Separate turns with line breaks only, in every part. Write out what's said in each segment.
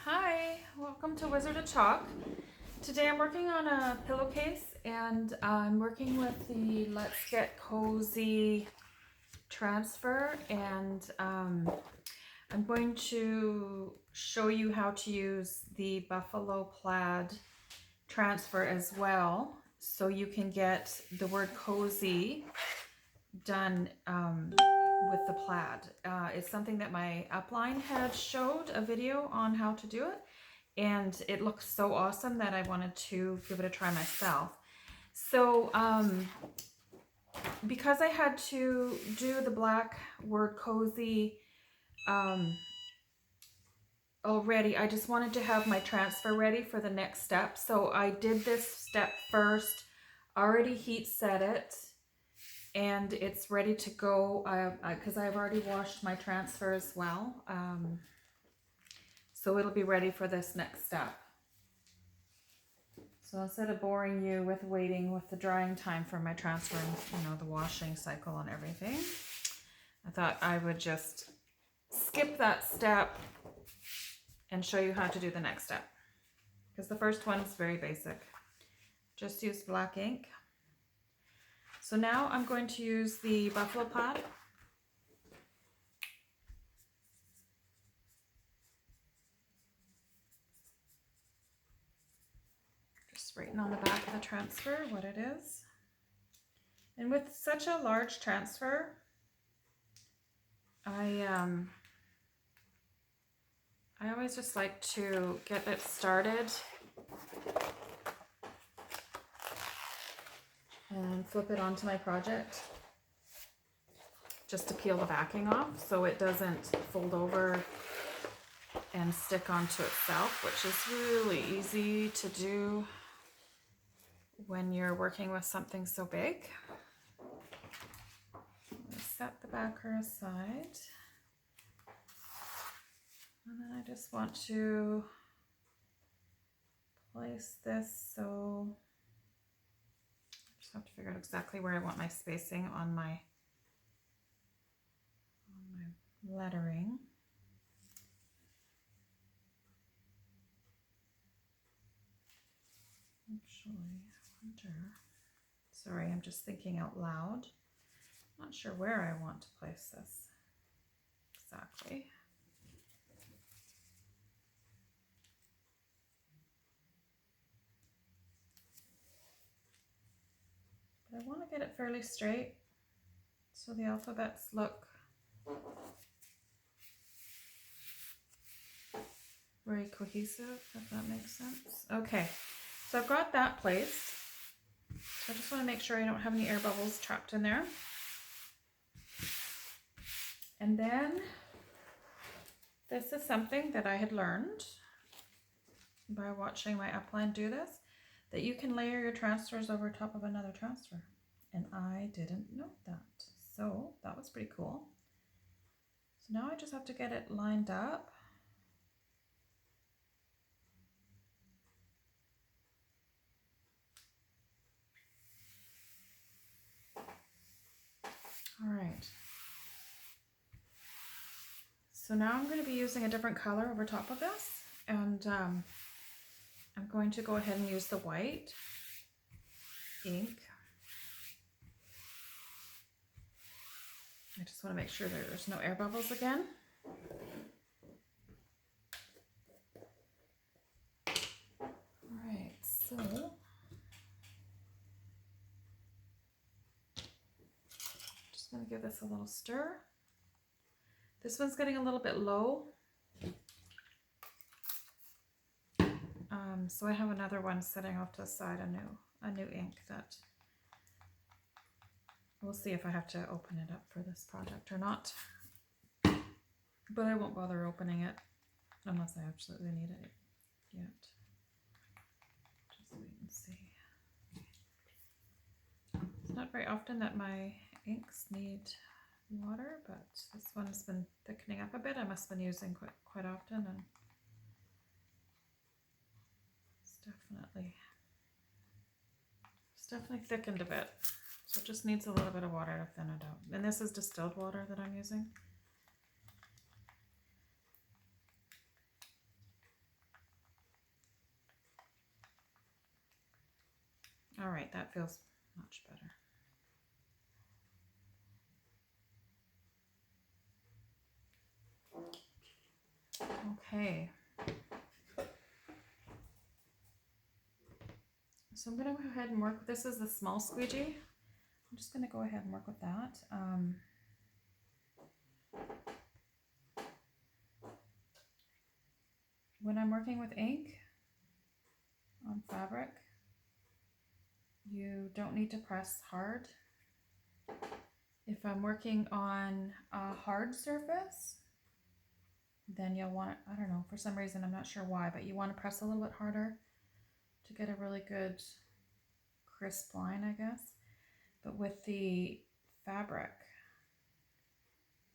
Hi, welcome to Wizard of Chalk. Today I'm working on a pillowcase and I'm working with the Let's Get Cozy transfer, and I'm going to show you how to use the Buffalo Plaid transfer as well, so you can get the word cozy done with the plaid. It's something that my upline had showed a video on how to do it, and it looks so awesome that I wanted to give it a try myself. So because I had to do the black word cozy already, I just wanted to have my transfer ready for the next step. So I did this step first, already heat set it, and it's ready to go because I've already washed my transfer as well. So it'll be ready for this next step. So instead of boring you with waiting with the drying time for my transfer and the washing cycle and everything, I thought I would just skip that step and show you how to do the next step. Because the first one is very basic. Just use black ink. So now I'm going to use the Buffalo Plaid. Just writing on the back of the transfer what it is. And with such a large transfer, I always just like to get it started and flip it onto my project just to peel the backing off so it doesn't fold over and stick onto itself, which is really easy to do when you're working with something so big. Set the backer aside, and then I just want to place this, so I just have to figure out exactly where I want my spacing on my lettering. Actually, I wonder, sorry, I'm just thinking out loud. Not sure where I want to place this exactly. But I want to get it fairly straight so the alphabets look very cohesive, if that makes sense. Okay, so I've got that placed. So I just want to make sure I don't have any air bubbles trapped in there. And then this is something that I had learned by watching my upline do this, that you can layer your transfers over top of another transfer. And I didn't know that. So that was pretty cool. So now I just have to get it lined up. All right. So now I'm going to be using a different color over top of this, and I'm going to go ahead and use the white ink. I just want to make sure there's no air bubbles again. All right, so just going to give this a little stir. This one's getting a little bit low. So I have another one sitting off to the side, a new ink that we'll see if I have to open it up for this project or not. But I won't bother opening it unless I absolutely need it yet. Just wait and see. It's not very often that my inks need water, but this one's been thickening up a bit. I must have been using quite often, and it's definitely thickened a bit. So it just needs a little bit of water to thin it out. And this is distilled water that I'm using. All right, that feels much better. Okay. So I'm going to go ahead and work. This is the small squeegee. I'm just going to go ahead and work with that. When I'm working with ink on fabric, you don't need to press hard. If I'm working on a hard surface, then you'll want, I don't know, for some reason, I'm not sure why, but you want to press a little bit harder to get a really good crisp line, I guess. But with the fabric,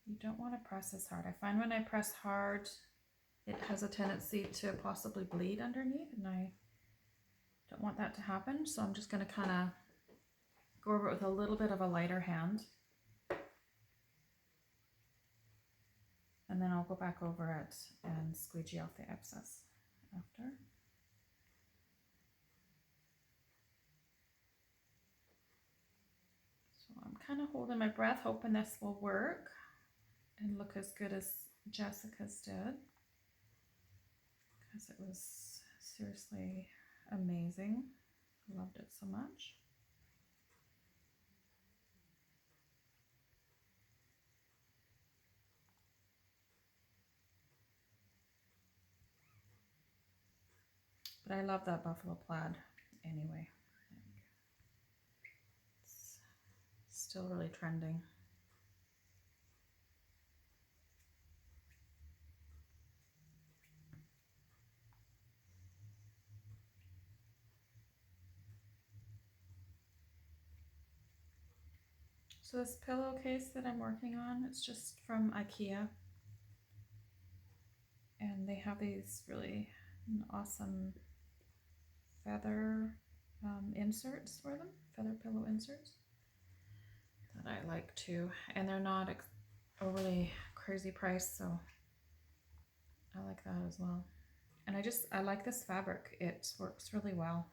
you don't want to press as hard. I find when I press hard, it has a tendency to possibly bleed underneath, and I don't want that to happen. So I'm just going to kind of go over it with a little bit of a lighter hand. And then I'll go back over it and squeegee off the excess after. So I'm kind of holding my breath, hoping this will work and look as good as Jessica's did, because it was seriously amazing. Loved it so much. But I love that buffalo plaid anyway. It's still really trending. So this pillowcase that I'm working on, it's just from IKEA. And they have these really awesome feather inserts for them, feather pillow inserts that I like too. And they're not overly crazy priced, so I like that as well. And I like this fabric. It works really well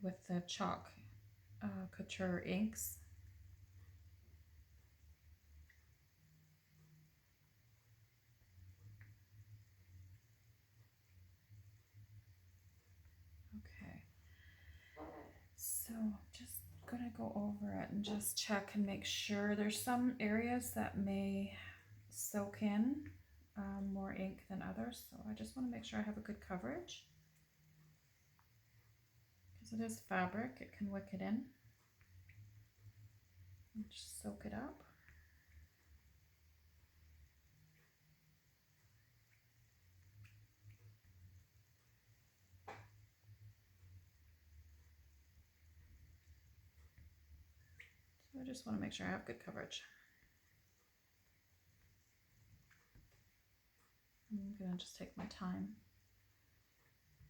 with the chalk couture inks. Okay, so just gonna go over it and just check and make sure. There's some areas that may soak in more ink than others, so I just want to make sure I have a good coverage, because it is fabric, it can wick it in and just soak it up. So I just want to make sure I have good coverage. I'm gonna just take my time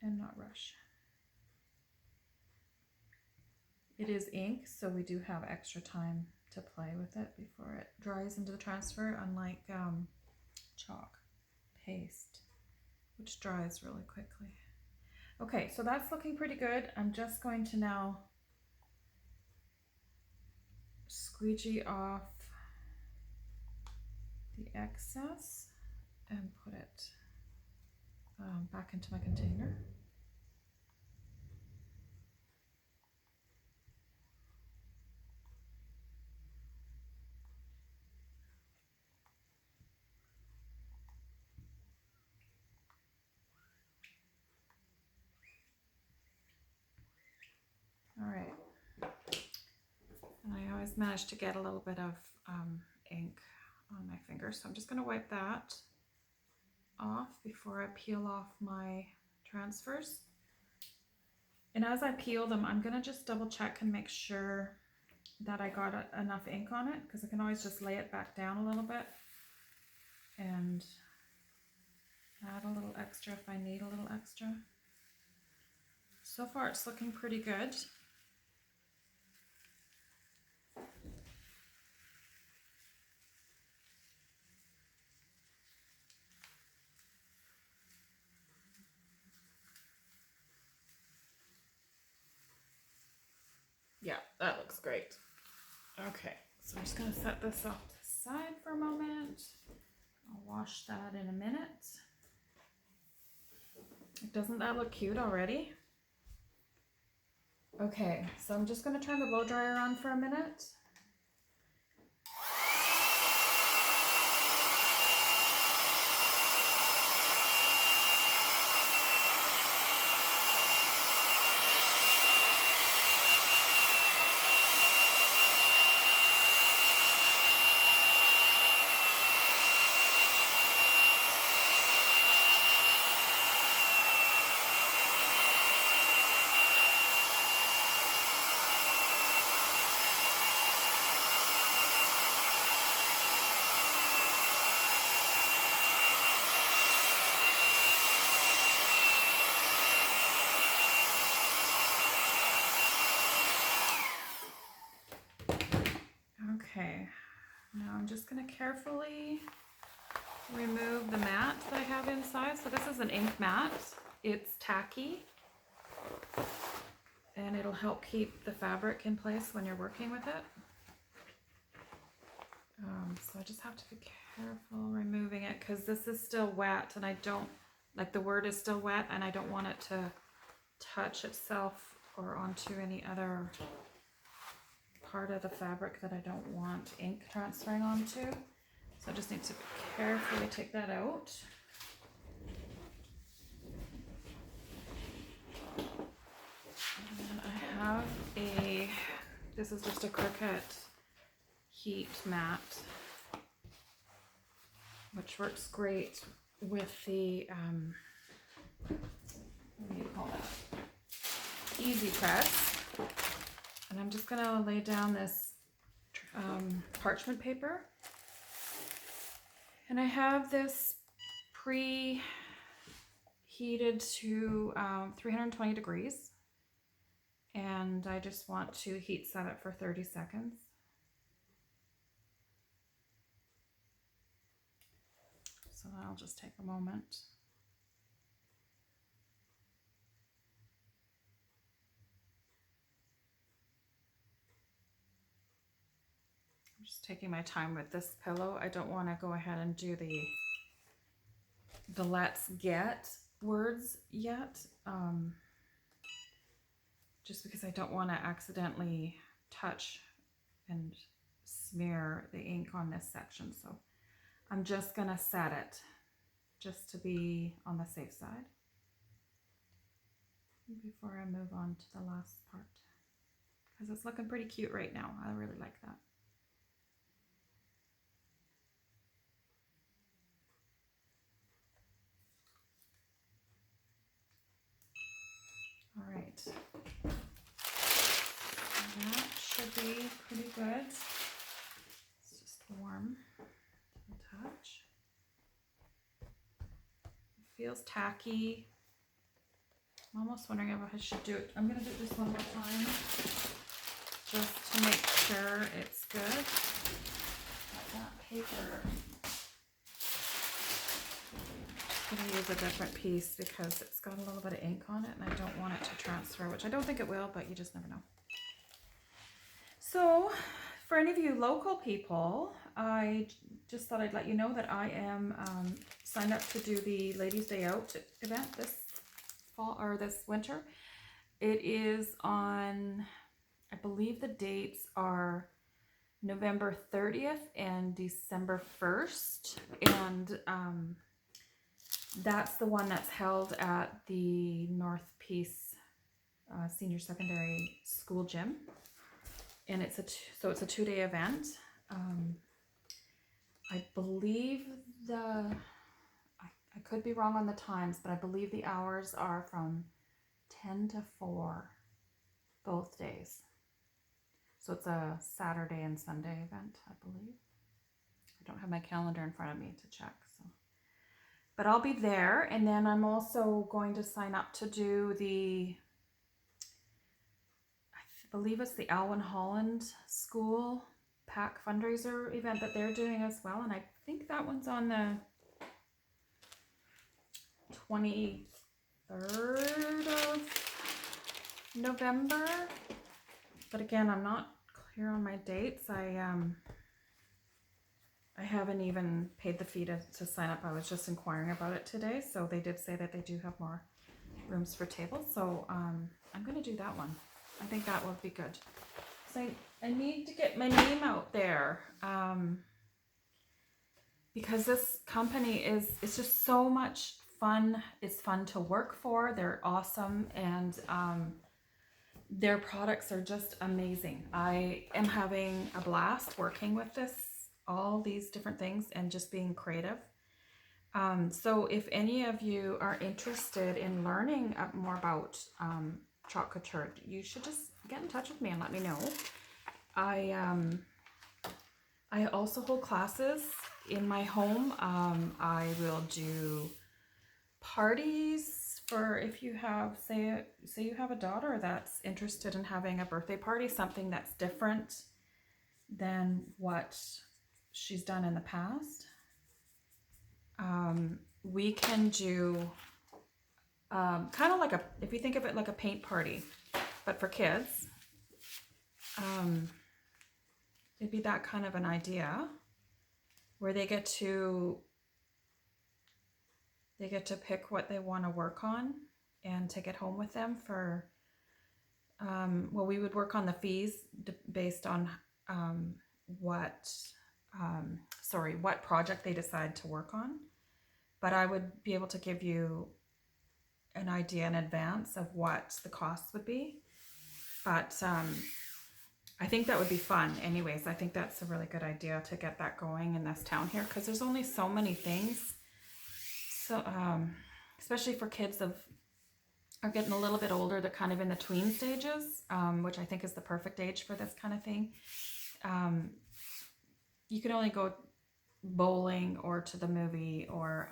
and not rush. It is ink, so we do have extra time to play with it before it dries into the transfer, unlike chalk paste, which dries really quickly. Okay, so that's looking pretty good. I'm just going to now squeegee off the excess and put it back into my container. All right, and I always manage to get a little bit of ink on my finger, so I'm just going to wipe that off before I peel off my transfers. And as I peel them, I'm going to just double check and make sure that I got enough ink on it, because I can always just lay it back down a little bit and add a little extra if I need a little extra. So far it's looking pretty good. great. Okay, so I'm just gonna set this off to the side for a moment. I'll wash that in a minute. Doesn't that look cute already? Okay, so I'm just gonna turn the blow dryer on for a minute. Okay, now I'm just going to carefully remove the mat that I have inside. So this is an ink mat. It's tacky and it'll help keep the fabric in place when you're working with it. So I just have to be careful removing it because this is still wet and I don't, like the word is still wet and I don't want it to touch itself or onto any other part of the fabric that I don't want ink transferring onto. So I just need to carefully take that out. And then I have this is just a Cricut heat mat, which works great with the, what do you call that? Easy Press. And I'm just gonna lay down this parchment paper. And I have this preheated to 320 degrees. And I just want to heat set it for 30 seconds. So that'll just take a moment. I'm just taking my time with this pillow. I don't want to go ahead and do the let's get words yet. Just because I don't want to accidentally touch and smear the ink on this section. So I'm just gonna set it just to be on the safe side before I move on to the last part, because it's looking pretty cute right now. I really like that. All right, that should be pretty good. It's just warm to the touch. It feels tacky. I'm almost wondering if I should do it. I'm going to do this one more time just to make sure it's good. That paper. I'm going to use a different piece because it's got a little bit of ink on it and I don't want it to transfer, which I don't think it will, but you just never know. So for any of you local people, I just thought I'd let you know that I am signed up to do the Ladies' Day Out event this fall or this winter. It is on, I believe the dates are November 30th and December 1st. And that's the one that's held at the North Peace Senior Secondary School Gym. And it's a two-day event. I believe I could be wrong on the times, but I believe the hours are from 10 to 4 both days. So it's a Saturday and Sunday event, I believe. I don't have my calendar in front of me to check, so. But I'll be there, and then I'm also going to sign up to do I believe it's the Alwyn Holland School PAC fundraiser event that they're doing as well, and I think that one's on the 23rd of November. But again, I'm not here on my dates. I haven't even paid the fee to sign up. I was just inquiring about it today. So they did say that they do have more rooms for tables. So I'm going to do that one. I think that would be good. So I need to get my name out there because this company it's just so much fun. It's fun to work for. They're awesome. And their products are just amazing. I am having a blast working with all these different things and just being creative. So if any of you are interested in learning more about chalk couture, you should just get in touch with me and let me know. I also hold classes in my home. I will do parties for if you have, say you have a daughter that's interested in having a birthday party, something that's different than what she's done in the past. We can do kind of like if you think of it like a paint party, but for kids. It'd be that kind of an idea where they get to pick what they want to work on and take it home with them for, well, we would work on the fees based on what project they decide to work on. But I would be able to give you an idea in advance of what the costs would be. But I think that would be fun anyways. I think that's a really good idea to get that going in this town here because there's only so many things. So especially for kids are getting a little bit older, they're kind of in the tween stages, which I think is the perfect age for this kind of thing. You can only go bowling or to the movie or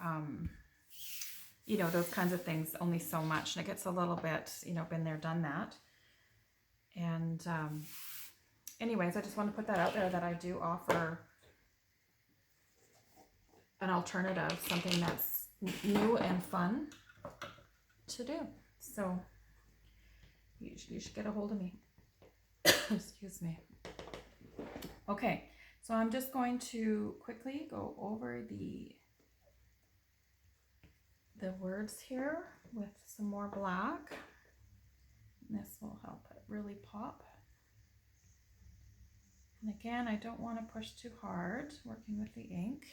those kinds of things only so much, and it gets a little bit been there, done that. And anyways, I just want to put that out there that I do offer an alternative, something that's new and fun to do. So you should get a hold of me. Excuse me. Okay, so I'm just going to quickly go over the words here with some more black. This will help it really pop. And again, I don't want to push too hard working with the ink.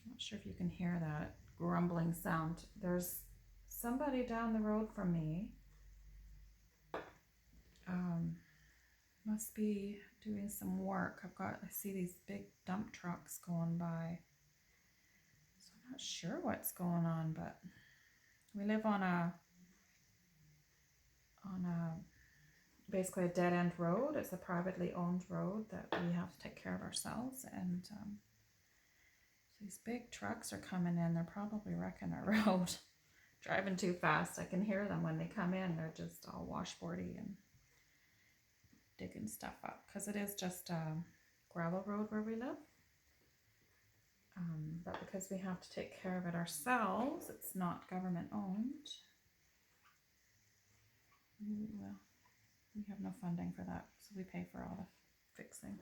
I'm not sure if you can hear that grumbling sound. There's somebody down the road from me. Must be doing some work. I see these big dump trucks going by. So I'm not sure what's going on, but we live on a basically a dead end road. It's a privately owned road that we have to take care of ourselves, and these big trucks are coming in. They're probably wrecking our road, driving too fast. I can hear them when they come in. They're just all washboardy and digging stuff up because it is just a gravel road where we live. But because we have to take care of it ourselves, it's not government owned. Well, we have no funding for that, so we pay for all the fixing.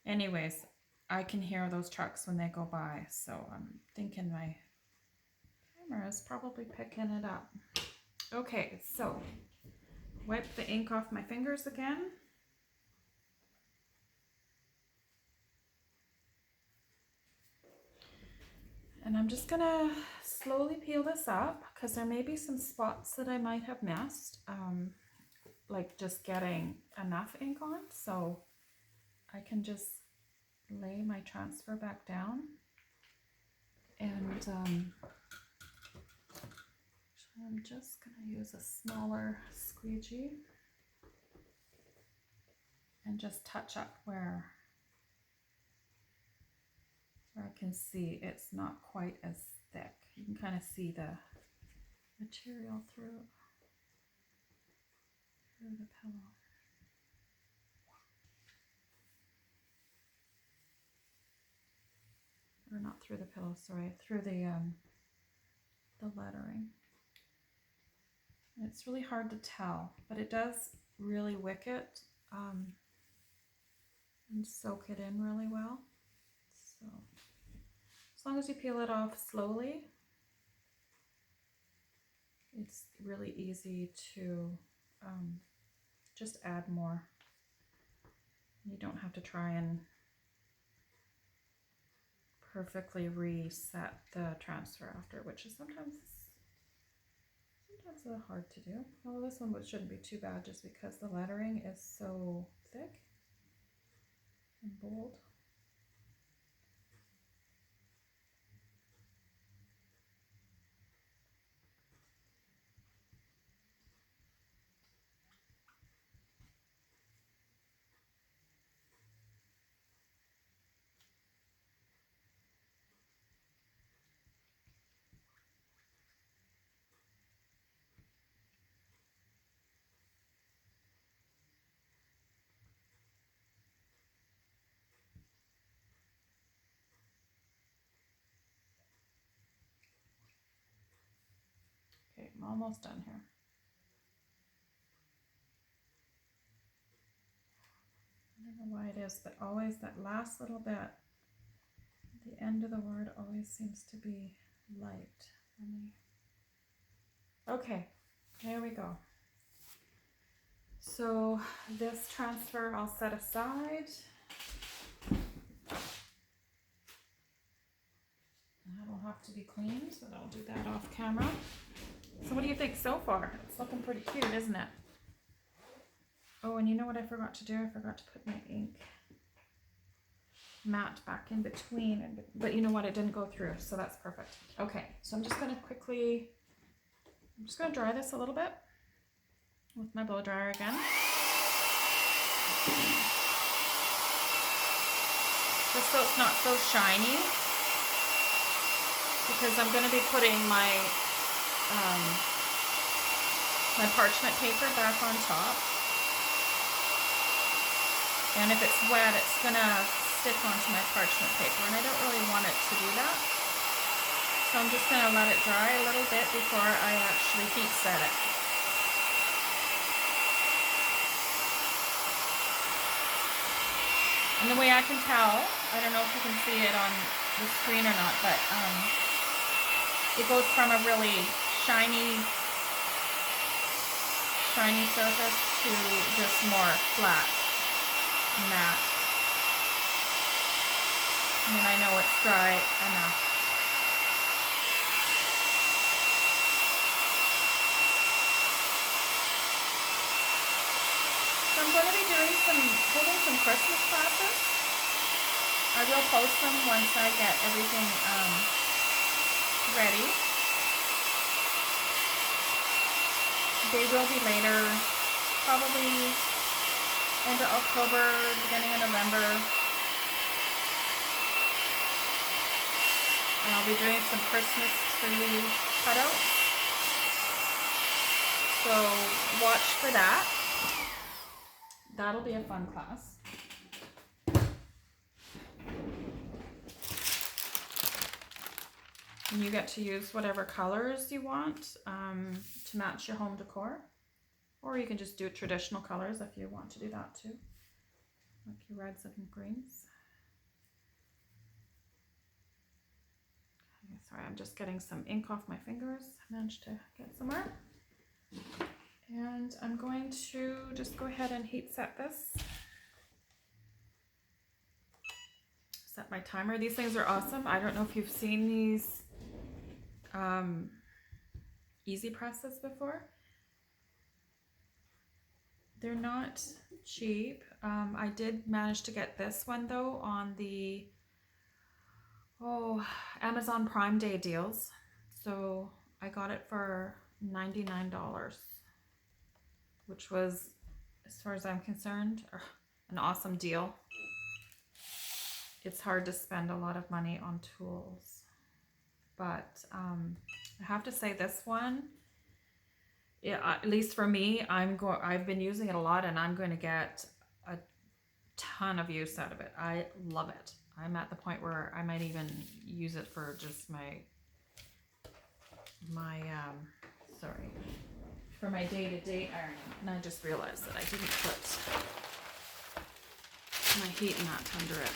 Anyways, I can hear those trucks when they go by, so I'm thinking my camera is probably picking it up. Okay, so wipe the ink off my fingers again. And I'm just gonna slowly peel this up because there may be some spots that I might have missed, like just getting enough ink on, so I can just lay my transfer back down. And I'm just gonna use a smaller squeegee and just touch up where I can see it's not quite as thick. You can kind of see the material through the pillow. Or not through the pillow, sorry, through the the lettering. And it's really hard to tell, but it does really wick it and soak it in really well. So as long as you peel it off slowly, it's really easy to just add more. You don't have to try and perfectly reset the transfer after, which is sometimes hard to do. Well, this one shouldn't be too bad just because the lettering is so thick and bold. Okay, I'm almost done here. I don't know why it is, but always that last little bit, the end of the word always seems to be light for me. Okay, there we go. So this transfer I'll set aside. That'll have to be cleaned, so I'll do that off camera. So what do you think so far? It's looking pretty cute, isn't it? Oh, and you know what I forgot to do? I forgot to put my ink mat back in between, but you know what? It didn't go through, so that's perfect. Okay, so I'm just going to dry this a little bit with my blow dryer again. Just so it's not so shiny, because I'm going to be putting my my parchment paper back on top. And if it's wet, it's going to stick onto my parchment paper, and I don't really want it to do that. So I'm just going to let it dry a little bit before I actually heat set it. And the way I can tell, I don't know if you can see it on the screen or not, but it goes from a really shiny surface to just more flat, matte. And then I know it's dry enough. So I'm going to be holding some Christmas classes. I will post them once I get everything ready. They will be later, probably end of October, beginning of November. And I'll be doing some Christmas tree cutouts. So watch for that. That'll be a fun class. And you get to use whatever colors you want to match your home decor. Or you can just do traditional colors if you want to do that too. Like your reds and greens. Okay, sorry, I'm just getting some ink off my fingers. I managed to get somewhere. And I'm going to just go ahead and heat set this. Set my timer. These things are awesome. I don't know if you've seen these easy presses before. They're not cheap. I did manage to get this one though on the Amazon Prime Day deals. So I got it for $99, which was, as far as I'm concerned, an awesome deal. It's hard to spend a lot of money on tools, but I have to say this one, yeah, at least for me, I've been using it a lot, and I'm going to get a ton of use out of it. I love it. I'm at the point where I might even use it for just my my, sorry, for my day-to-day ironing. And I just realized that I didn't put my heat mat under it.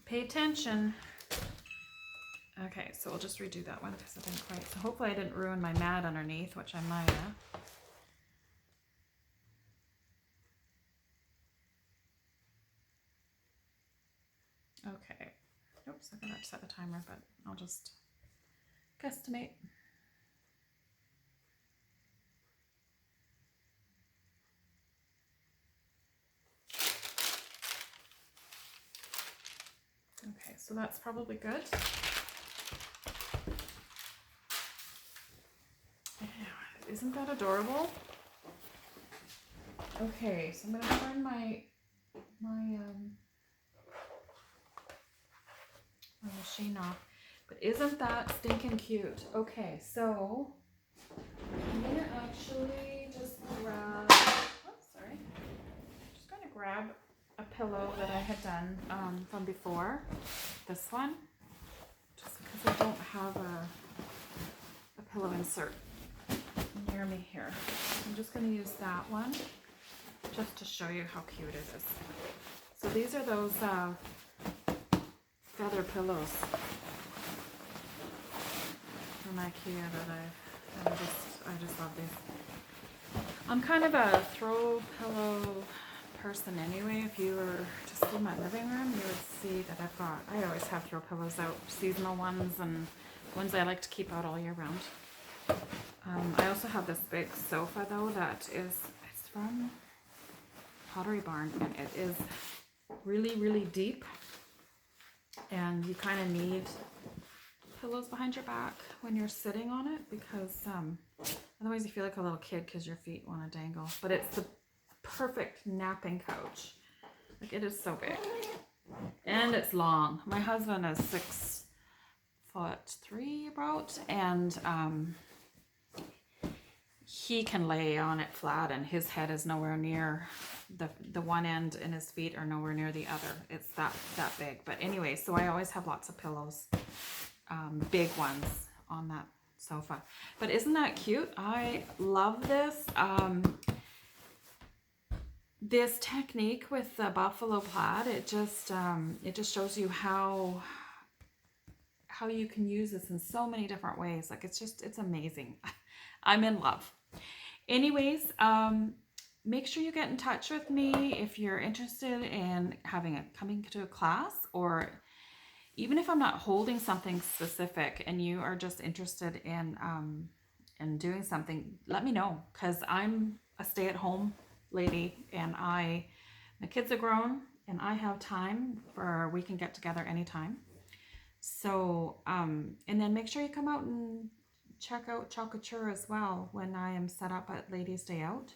Pay attention. Okay, so we'll just redo that one because I didn't quite. So hopefully I didn't ruin my mat underneath, which I might have. Okay. Oops, I forgot to set the timer, but I'll just guesstimate. Okay, so that's probably good. Isn't that adorable? Okay, so I'm gonna turn my machine off. But isn't that stinking cute? Okay, so I'm gonna actually just grab. Oh, sorry. Just gonna grab a pillow that I had done from before. This one, just because I don't have a pillow insert near me here. I'm just going to use that one just to show you how cute it is. So these are those feather pillows from IKEA that I just love these. I'm kind of a throw pillow person anyway. If you were to see my living room, you would see that I always have throw pillows out, seasonal ones and ones I like to keep out all year round. I also have this big sofa though it's from Pottery Barn, and it is really, really deep, and you kind of need pillows behind your back when you're sitting on it because otherwise you feel like a little kid because your feet want to dangle. But it's the perfect napping couch. Like, it is so big and it's long. My husband is 6'3" about, and he can lay on it flat, and his head is nowhere near the one end, and his feet are nowhere near the other. It's that big. But anyway, so I always have lots of pillows, big ones on that sofa. But isn't that cute? I love this. This technique with the buffalo plaid, it just shows you how you can use this in so many different ways. Like, it's amazing. I'm in love. Anyways, make sure you get in touch with me if you're interested in coming to a class, or even if I'm not holding something specific and you are just interested in doing something, let me know, because I'm a stay-at-home lady, and my kids are grown, and I have time we can get together anytime. So, and then make sure you come out and check out Chocature as well when I am set up at Ladies' Day Out.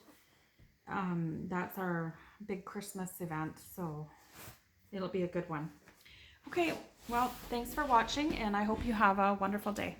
That's our big Christmas event, so it'll be a good one. Okay, well, thanks for watching, and I hope you have a wonderful day.